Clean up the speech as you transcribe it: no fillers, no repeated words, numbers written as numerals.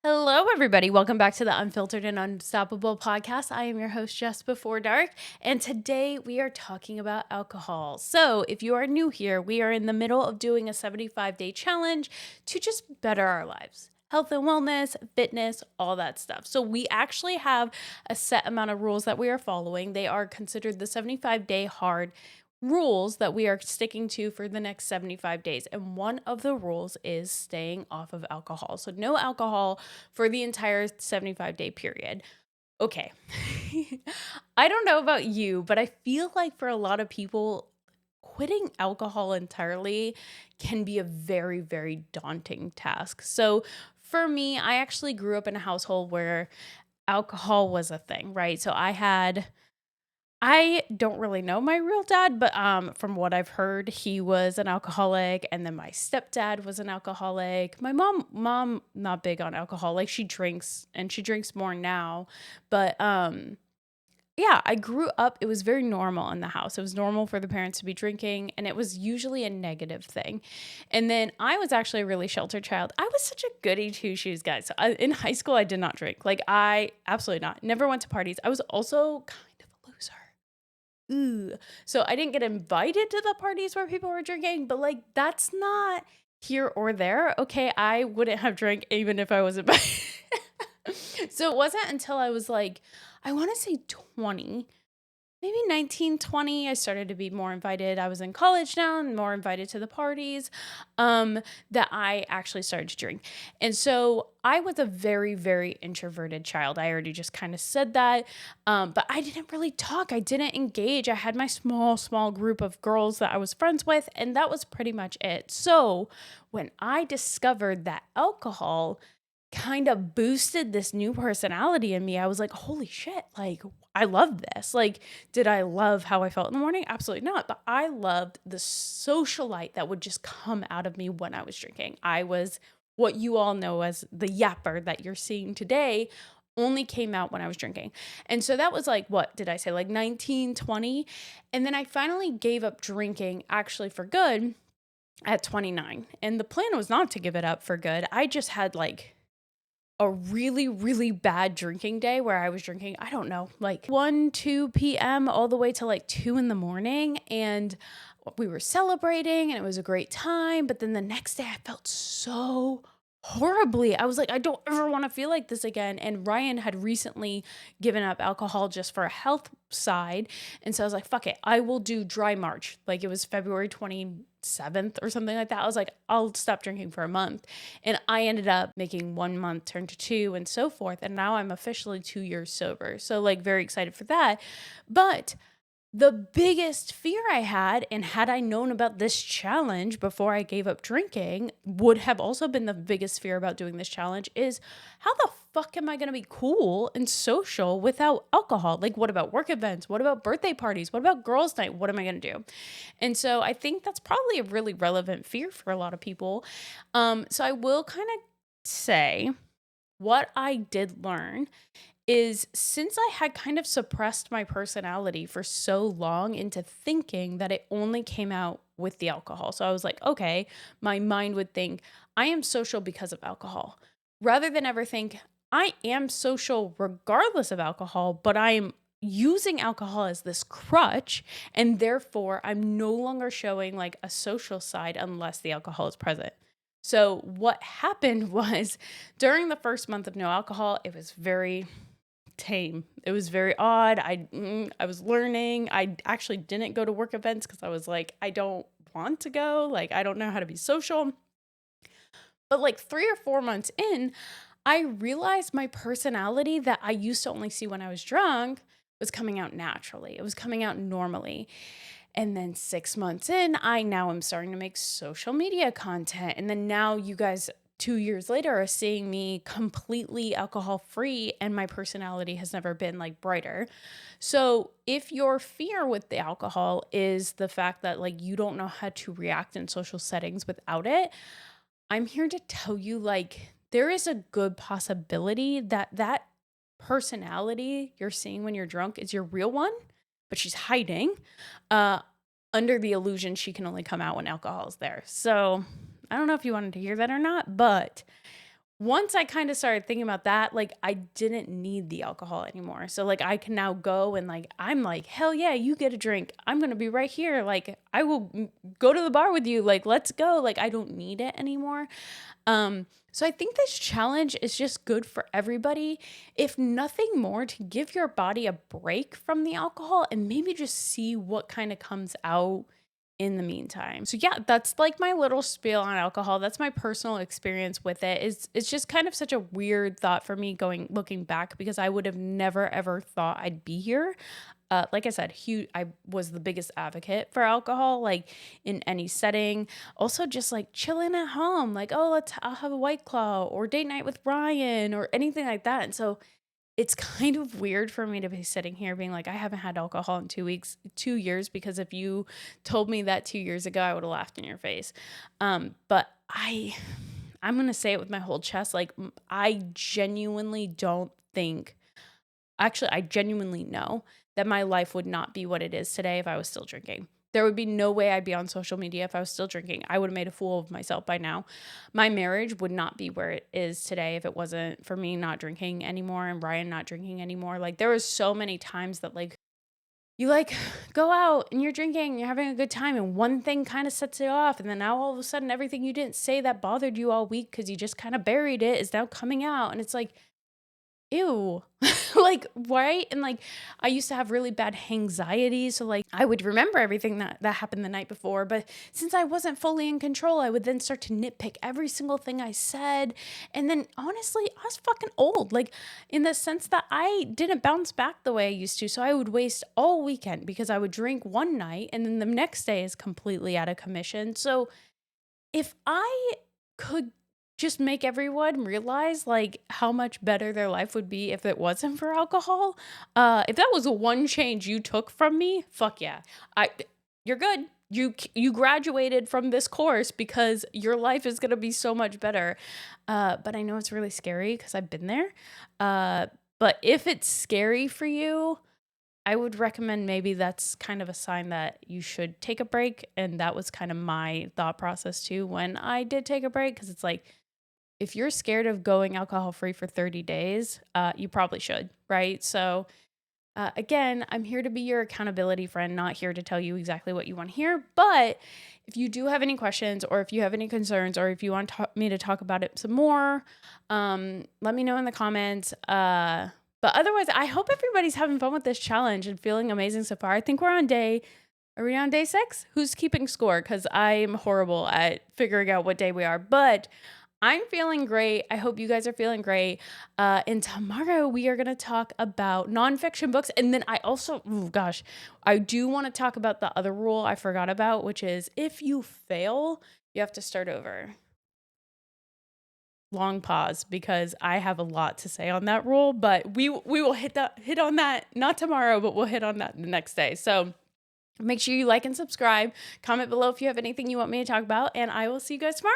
Hello, everybody. Welcome back to the Unfiltered and Unstoppable podcast. I am your host, Jess Before Dark, and today we are talking about alcohol. So, if you are new here, we are in the middle of doing a 75-day challenge to just better our lives. Health and wellness, fitness, all that stuff. So, we actually have a set amount of rules that we are following. They are considered the 75-day hard rules that we are sticking to for the next 75 days. And one of the rules is staying off of alcohol. So, no alcohol for the entire 75-day period. Okay. I don't know about you, but I feel like for a lot of people, quitting alcohol entirely can be a very, very daunting task. So, for me, I actually grew up in a household where alcohol was a thing, right? So, I don't really know my real dad, but from what I've heard, he was an alcoholic, and then my stepdad was an alcoholic. My mom, not big on alcohol. Like she drinks, and she drinks more now. But yeah, I grew up. It was very normal in the house. It was normal for the parents to be drinking, and it was usually a negative thing. And then I was actually a really sheltered child. I was such a goody two shoes, guys. So in high school, I did not drink. Like I absolutely not. Never went to parties. I was also kind of a loser. Ooh. So I didn't get invited to the parties where people were drinking, but like that's not here or there. Okay, I wouldn't have drank even if I wasn't. So it wasn't until I was like, I want to say 20, maybe 19, 20, I started to be more invited. I was in college now and more invited to the parties, that I actually started to drink. And so I was a very, very introverted child. I already just kind of said that. But I didn't really talk. I didn't engage. I had my small group of girls that I was friends with, and that was pretty much it. So when I discovered that alcohol kind of boosted this new personality in me, I was like, holy shit, like, I love this. Like, did I love how I felt in the morning? Absolutely not. But I loved the socialite that would just come out of me when I was drinking. I was what you all know as the yapper that you're seeing today, only came out when I was drinking. And so that was like, what did I say? Like 19, 20. And then I finally gave up drinking actually for good at 29. And the plan was not to give it up for good. I just had like a really, really bad drinking day where I was drinking, I don't know, like 1, 2 p.m. all the way to like 2 in the morning. And we were celebrating and it was a great time. But then the next day I felt so horribly. I was like, I don't ever want to feel like this again. And Ryan had recently given up alcohol just for a health side. And so I was like, fuck it. I will do dry March. Like it was February 27th or something like that. I was like, I'll stop drinking for a month. And I ended up making 1 month turn to 2 and so forth. And now I'm officially 2 years sober. So like very excited for that. But the biggest fear I had, and had I known about this challenge before I gave up drinking, would have also been the biggest fear about doing this challenge is how the fuck am I going to be cool and social without alcohol? Like, what about work events? What about birthday parties? What about girls' night? What am I going to do? And so I think that's probably a really relevant fear for a lot of people. So I will kind of say what I did learn is since I had kind of suppressed my personality for so long into thinking that it only came out with the alcohol. So I was like, okay, my mind would think I am social because of alcohol, rather than ever think I am social regardless of alcohol, but I am using alcohol as this crutch. And therefore, I'm no longer showing like a social side unless the alcohol is present. So what happened was during the first month of no alcohol, it was very tame. It was very odd. I was learning. I actually didn't go to work events because I was like, I don't want to go. Like, I don't know how to be social. But like 3 or 4 months in, I realized my personality that I used to only see when I was drunk was coming out naturally. It was coming out normally. And then 6 months in, I now am starting to make social media content. And then now you guys 2 years later are seeing me completely alcohol free, and my personality has never been like brighter. So if your fear with the alcohol is the fact that like you don't know how to react in social settings without it, I'm here to tell you like there is a good possibility that that personality you're seeing when you're drunk is your real one, but she's hiding uh, under the illusion she can only come out when alcohol is there. So I don't know if you wanted to hear that or not, but once I kind of started thinking about that, like I didn't need the alcohol anymore. So like I can now go and like I'm like, hell yeah, you get a drink. I'm going to be right here. Like I will go to the bar with you. Like let's go. Like I don't need it anymore. So I think this challenge is just good for everybody. If nothing more, to give your body a break from the alcohol and maybe just see what kind of comes out in the meantime. So yeah, that's like my little spiel on alcohol. That's my personal experience with it. It's just kind of such a weird thought for me looking back, because I would have never ever thought I'd be here. Like I said, I was the biggest advocate for alcohol, like in any setting. Also, just like chilling at home, like, oh, I'll have a White Claw or date night with Ryan or anything like that. And so it's kind of weird for me to be sitting here being like, I haven't had alcohol in 2 years, because if you told me that 2 years ago, I would have laughed in your face. But I'm going to say it with my whole chest. Like, I genuinely don't think, actually, I genuinely know that my life would not be what it is today if I was still drinking. There would be no way I'd be on social media if I was still drinking. I would have made a fool of myself by now. My marriage would not be where it is today if it wasn't for me not drinking anymore and Ryan not drinking anymore. Like there was so many times that like you like go out and you're drinking, you're having a good time, and one thing kind of sets it off, and then now all of a sudden everything you didn't say that bothered you all week because you just kind of buried it is now coming out, and it's like, ew. Like, right? And like I used to have really bad anxiety, so like I would remember everything that happened the night before, but since I wasn't fully in control, I would then start to nitpick every single thing I said. And then honestly, I was fucking old, like in the sense that I didn't bounce back the way I used to. So I would waste all weekend because I would drink one night and then the next day is completely out of commission. So if I could just make everyone realize like how much better their life would be if it wasn't for alcohol, if that was the one change you took from me, fuck yeah, you're good. You graduated from this course because your life is gonna be so much better. But I know it's really scary because I've been there. But if it's scary for you, I would recommend maybe that's kind of a sign that you should take a break. And that was kind of my thought process too when I did take a break, because it's like, if you're scared of going alcohol free for 30 days, you probably should, right? So again, I'm here to be your accountability friend, not here to tell you exactly what you want to hear. But if you do have any questions, or if you have any concerns, or if you want me to talk about it some more, let me know in the comments. But otherwise, I hope everybody's having fun with this challenge and feeling amazing so far. I think are we on day 6? Who's keeping score? Because I'm horrible at figuring out what day we are. But I'm feeling great. I hope you guys are feeling great. And tomorrow we are going to talk about nonfiction books. And then I also, oh gosh, I do want to talk about the other rule I forgot about, which is if you fail, you have to start over. Long pause, because I have a lot to say on that rule, but we will hit on that, not tomorrow, but we'll hit on that the next day. So make sure you like and subscribe. Comment below if you have anything you want me to talk about, and I will see you guys tomorrow.